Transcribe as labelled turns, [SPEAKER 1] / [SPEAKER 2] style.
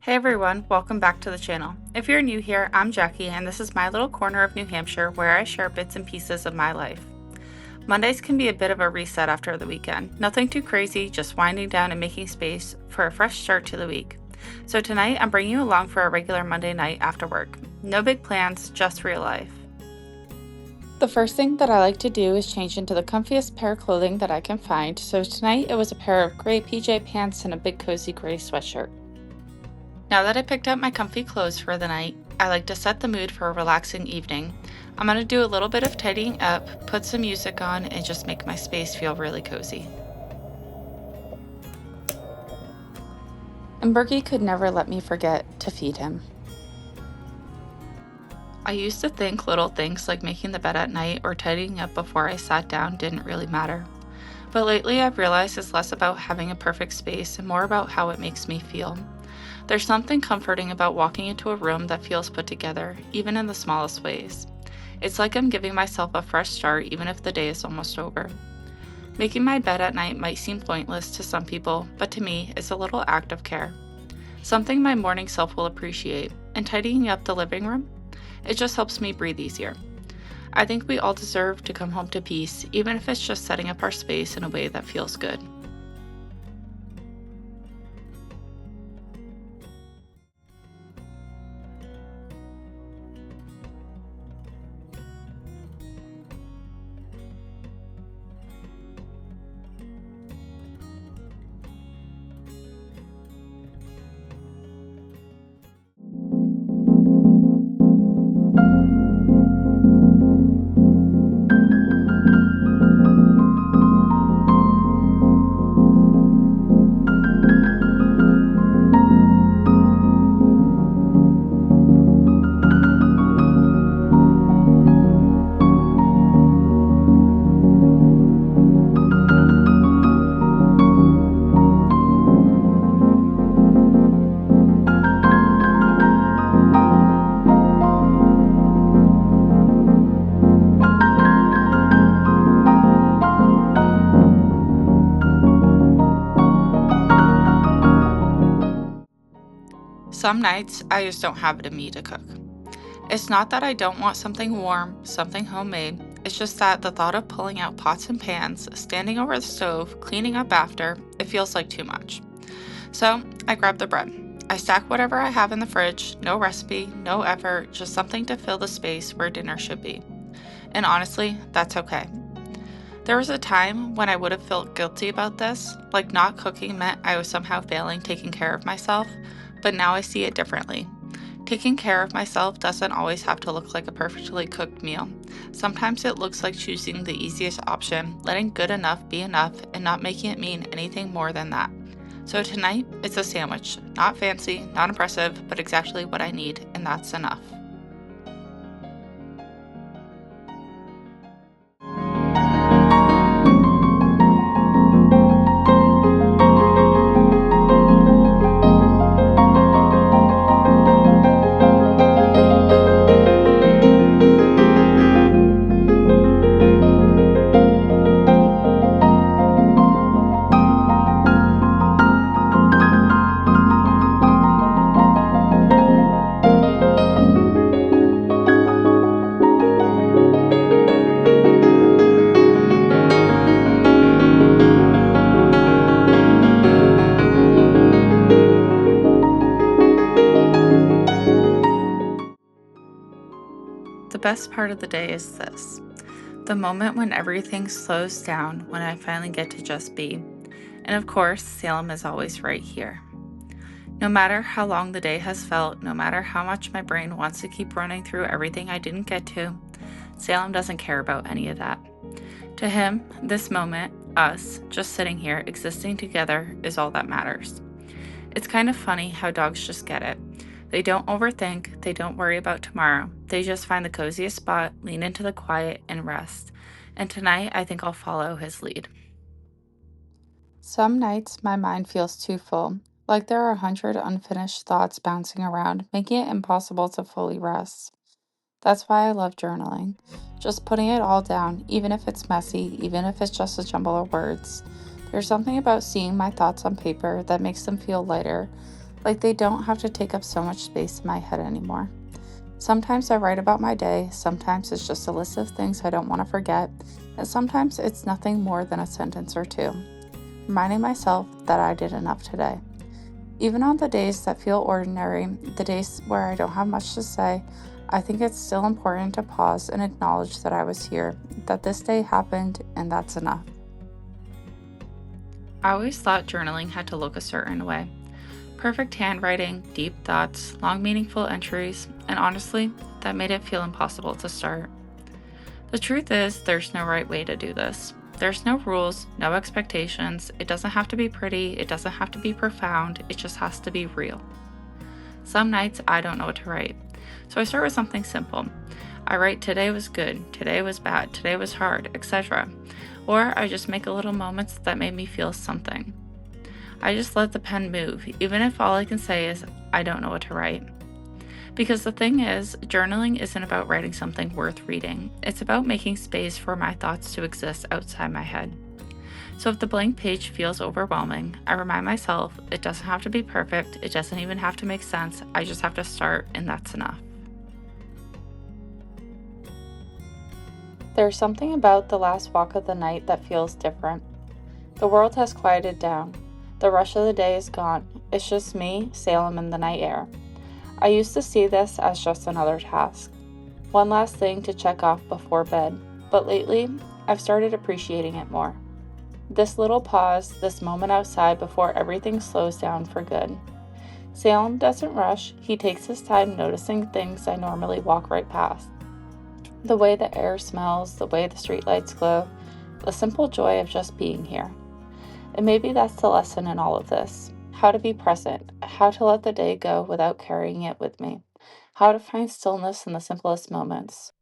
[SPEAKER 1] Hey everyone, welcome back to the channel. If you're new here, I'm Jackie and this is my little corner of New Hampshire where I share bits and pieces of my life. Mondays can be a bit of a reset after the weekend. Nothing too crazy, just winding down and making space for a fresh start to the week. So tonight I'm bringing you along for a regular Monday night after work. No big plans, just real life. The first thing that I like to do is change into the comfiest pair of clothing that I can find, so tonight it was a pair of gray PJ pants and a big cozy gray sweatshirt. Now that I picked out my comfy clothes for the night, I like to set the mood for a relaxing evening. I'm going to do a little bit of tidying up, put some music on, and just make my space feel really cozy. And Berkey could never let me forget to feed him. I used to think little things like making the bed at night or tidying up before I sat down didn't really matter. But lately I've realized it's less about having a perfect space and more about how it makes me feel. There's something comforting about walking into a room that feels put together, even in the smallest ways. It's like I'm giving myself a fresh start even if the day is almost over. Making my bed at night might seem pointless to some people, but to me, it's a little act of care. Something my morning self will appreciate, and tidying up the living room? It just helps me breathe easier. I think we all deserve to come home to peace, even if it's just setting up our space in a way that feels good. Some nights, I just don't have it in me to cook. It's not that I don't want something warm, something homemade. It's just that the thought of pulling out pots and pans, standing over the stove, cleaning up after, it feels like too much. So I grab the bread. I stack whatever I have in the fridge, no recipe, no effort, just something to fill the space where dinner should be. And honestly, that's okay. There was a time when I would have felt guilty about this, like not cooking meant I was somehow failing taking care of myself, but now I see it differently. Taking care of myself doesn't always have to look like a perfectly cooked meal. Sometimes it looks like choosing the easiest option, letting good enough be enough, and not making it mean anything more than that. So tonight, it's a sandwich. Not fancy, not impressive, but exactly what I need, and that's enough. The best part of the day is this. The moment when everything slows down, when I finally get to just be. And of course, Salem is always right here. No matter how long the day has felt, no matter how much my brain wants to keep running through everything I didn't get to, Salem doesn't care about any of that. To him, this moment, us, just sitting here, existing together, is all that matters. It's kind of funny how dogs just get it. They don't overthink, they don't worry about tomorrow. They just find the coziest spot, lean into the quiet, and rest. And tonight, I think I'll follow his lead. Some nights, my mind feels too full, like there are 100 unfinished thoughts bouncing around, making it impossible to fully rest. That's why I love journaling. Just putting it all down, even if it's messy, even if it's just a jumble of words. There's something about seeing my thoughts on paper that makes them feel lighter, Like they don't have to take up so much space in my head anymore. Sometimes I write about my day, sometimes it's just a list of things I don't want to forget, and sometimes it's nothing more than a sentence or two, reminding myself that I did enough today. Even on the days that feel ordinary, the days where I don't have much to say, I think it's still important to pause and acknowledge that I was here, that this day happened, and that's enough. I always thought journaling had to look a certain way. Perfect handwriting, deep thoughts, long meaningful entries, and honestly, that made it feel impossible to start. The truth is, there's no right way to do this. There's no rules, no expectations. It doesn't have to be pretty, it doesn't have to be profound, it just has to be real. Some nights I don't know what to write, so I start with something simple. I write today was good, today was bad, today was hard, etc. Or I just make a little moments that made me feel something. I just let the pen move, even if all I can say is, I don't know what to write. Because the thing is, journaling isn't about writing something worth reading. It's about making space for my thoughts to exist outside my head. So if the blank page feels overwhelming, I remind myself it doesn't have to be perfect, it doesn't even have to make sense, I just have to start, and that's enough. There's something about the last walk of the night that feels different. The world has quieted down. The rush of the day is gone. It's just me, Salem, and the night air. I used to see this as just another task, one last thing to check off before bed, but lately, I've started appreciating it more. This little pause, this moment outside before everything slows down for good. Salem doesn't rush, he takes his time noticing things I normally walk right past. The way the air smells, the way the streetlights glow, the simple joy of just being here. And maybe that's the lesson in all of this. How to be present, how to let the day go without carrying it with me, how to find stillness in the simplest moments.